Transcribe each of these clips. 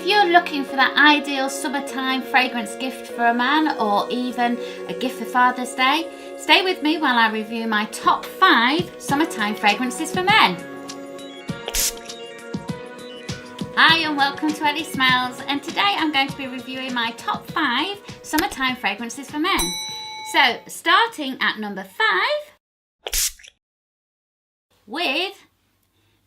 if you're looking for that ideal summertime fragrance gift for a man, or even a gift for Father's Day, stay with me while I review my top 5 summertime fragrances for men. Hi and welcome to Ellie Smells, and today I'm going to be reviewing my top 5 summertime fragrances for men. So starting at number 5 with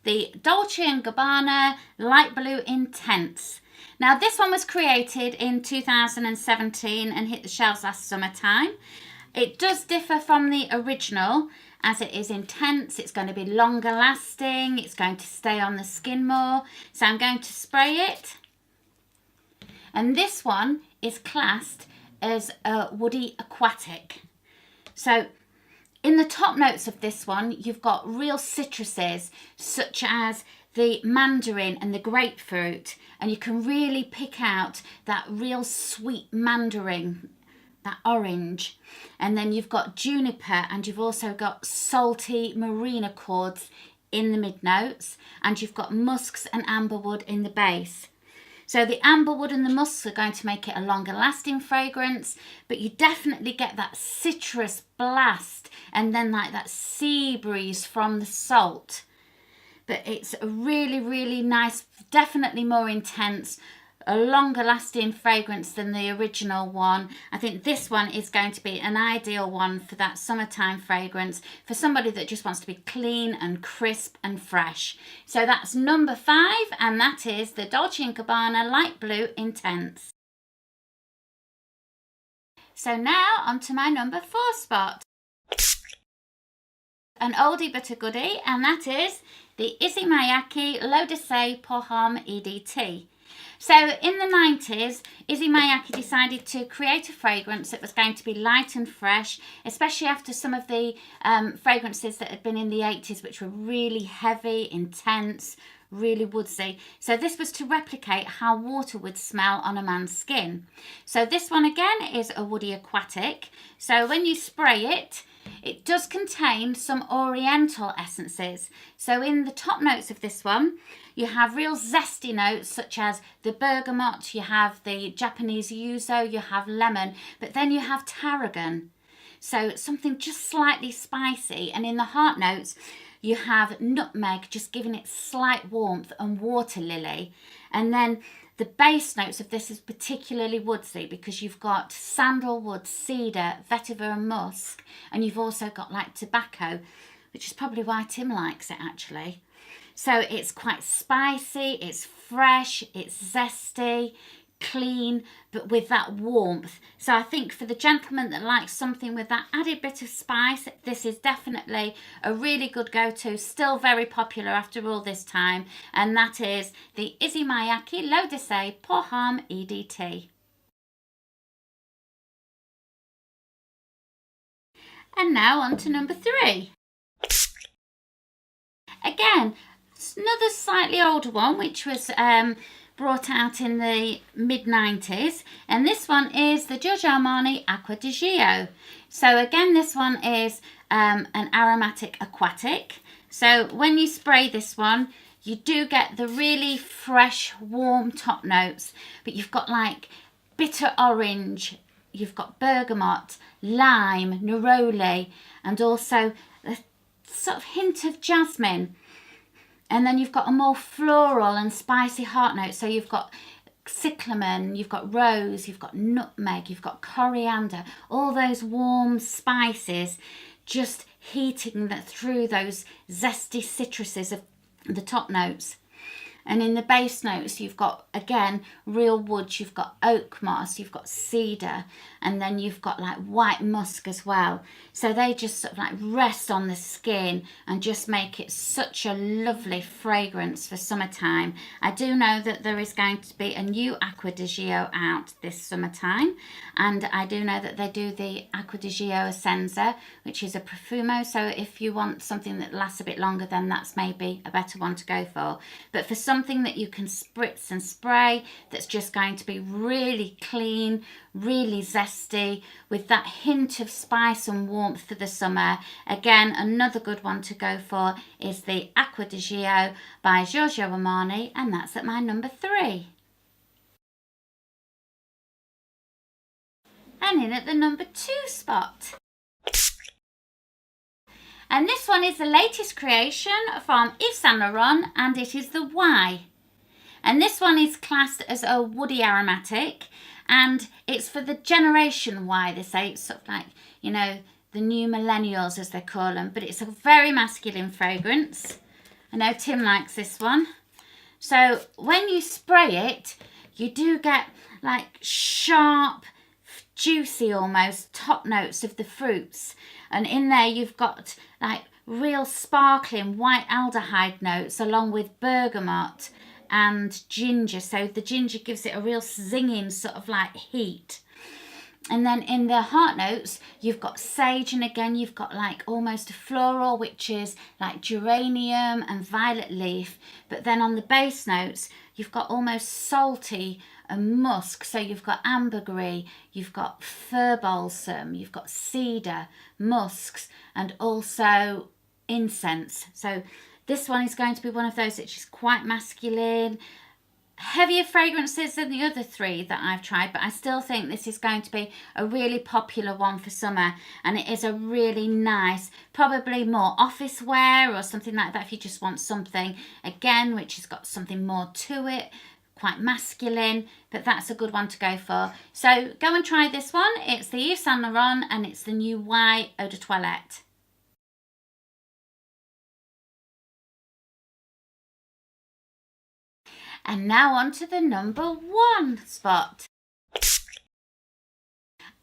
the Dolce Gabbana Light Blue Intense. Now this one was created in 2017 and hit the shelves last summertime. It does differ from the original as it is intense. It's going to be longer lasting, it's going to stay on the skin more. So I'm going to spray it. And this one is classed as a woody aquatic. So in the top notes of this one, you've got real citruses such as the mandarin and the grapefruit, and you can really pick out that real sweet mandarin, that orange. And then you've got juniper, and you've also got salty marine accords in the mid notes, and you've got musks and amberwood in the base. So the amberwood and the musks are going to make it a longer lasting fragrance, but you definitely get that citrus blast and then like that sea breeze from the salt. But it's a really, really nice, definitely more intense, a longer lasting fragrance than the original one. I think this one is going to be an ideal one for that summertime fragrance for somebody that just wants to be clean and crisp and fresh. So that's number 5, and that is the Dolce & Gabbana Light Blue Intense. So now on to my number 4 spot. An oldie but a goodie, and that is the Issey Miyake L'Eau Pour Homme EDT. So in the 90s, Issey Miyake decided to create a fragrance that was going to be light and fresh, especially after some of the fragrances that had been in the 80s, which were really heavy, intense, really woodsy. So this was to replicate how water would smell on a man's skin. So this one again is a woody aquatic. So when you spray it, it does contain some oriental essences. So in the top notes of this one, you have real zesty notes such as the bergamot, you have the Japanese yuzu, you have lemon, but then you have tarragon. So something just slightly spicy. And in the heart notes, you have nutmeg, just giving it slight warmth, and water lily. And then the base notes of this is particularly woodsy because you've got sandalwood, cedar, vetiver and musk, and you've also got like tobacco, which is probably why Tim likes it actually. So it's quite spicy, it's fresh, it's zesty, clean, but with that warmth. So I think for the gentleman that likes something with that added bit of spice, this is definitely a really good go-to, still very popular after all this time, and that is the Issey Miyake L'Eau Pour Homme EDT. And now on to number 3. Again, another slightly older one, which was brought out in the mid-90s, and this one is the Armani Acqua Do Gio. So again, this one is an aromatic aquatic. So when you spray this one, you do get the really fresh, warm top notes, but you've got like bitter orange, you've got bergamot, lime, neroli, and also a sort of hint of jasmine. And then you've got a more floral and spicy heart note. So you've got cyclamen, you've got rose, you've got nutmeg, you've got coriander, all those warm spices just heating that through those zesty citruses of the top notes. And in the base notes, you've got, again, real woods, you've got oak moss, you've got cedar, and then you've got like white musk as well. So they just sort of like rest on the skin and just make it such a lovely fragrance for summertime. I do know that there is going to be a new Acqua Do Gio out this summertime, and I do know that they do the Acqua Do Gio Essenza, which is a profumo. So if you want something that lasts a bit longer, then that's maybe a better one to go for. But for something that you can spritz and spray that's just going to be really clean, really zesty, with that hint of spice and warmth for the summer, again, another good one to go for is the Acqua Do Gio by Giorgio Armani, and that's at my number 3. And in at the number 2 spot. And this one is the latest creation from Yves Saint Laurent, and it is the Y. And this one is classed as a woody aromatic, and it's for the generation Y. They say it's sort of like, you know, the new millennials as they call them, but it's a very masculine fragrance. I know Tim likes this one. So when you spray it, you do get like sharp, juicy almost top notes of the fruits, and in there you've got like real sparkling white aldehyde notes along with bergamot and ginger. So the ginger gives it a real zinging sort of like heat. And then in the heart notes, you've got sage, and again, you've got like almost a floral, which is like geranium and violet leaf. But then on the base notes, you've got almost salty and musk. So you've got ambergris, you've got fir balsam, you've got cedar, musks, and also incense. So this one is going to be one of those which is quite masculine, heavier fragrances than the other 3 that I've tried, but I still think this is going to be a really popular one for summer, and it is a really nice, probably more office wear or something like that if you just want something, again, which has got something more to it, quite masculine, but that's a good one to go for. So go and try this one. It's the Yves Saint Laurent, and it's the new Y Eau de Toilette. And now on to the number 1 spot.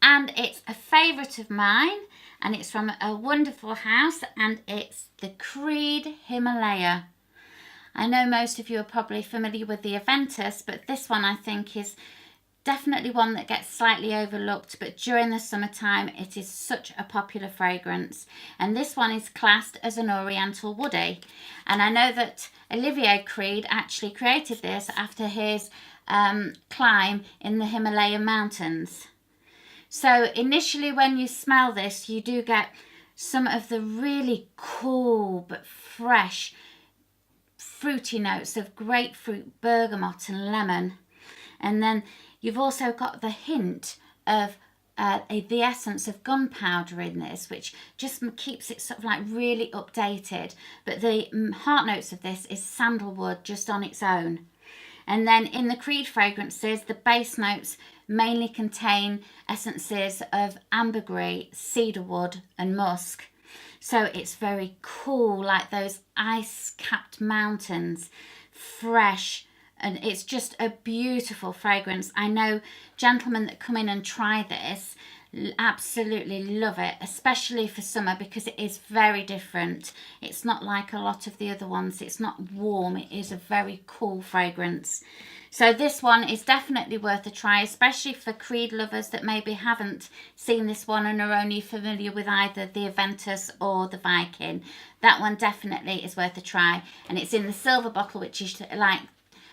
And it's a favourite of mine, and it's from a wonderful house, and it's the Creed Himalaya. I know most of you are probably familiar with the Aventus, but this one I think is definitely one that gets slightly overlooked, but during the summertime it is such a popular fragrance. And this one is classed as an oriental woody, and I know that Olivier Creed actually created this after his climb in the Himalaya mountains. So initially when you smell this, you do get some of the really cool but fresh fruity notes of grapefruit, bergamot and lemon. And then you've also got the hint of the essence of gunpowder in this, which just keeps it sort of like really updated. But the heart notes of this is sandalwood just on its own. And then in the Creed fragrances, the base notes mainly contain essences of ambergris, cedarwood and musk. So it's very cool, like those ice-capped mountains, fresh, and it's just a beautiful fragrance. I know gentlemen that come in and try this absolutely love it, especially for summer, because it is very different. It's not like a lot of the other ones. It's not warm. It is a very cool fragrance. So this one is definitely worth a try, especially for Creed lovers that maybe haven't seen this one and are only familiar with either the Aventus or the Viking. That one definitely is worth a try, and it's in the silver bottle, which is like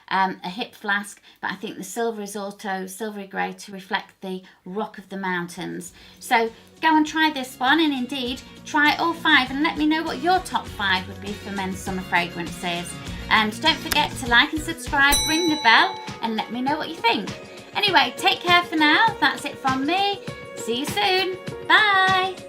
a hip flask, but I think the silver is also silvery grey to reflect the rock of the mountains. So go and try this one, and indeed try all 5 and let me know what your top 5 would be for men's summer fragrances. And don't forget to like and subscribe, ring the bell, and let me know what you think. Anyway, take care for now. That's it from me. See you soon. Bye.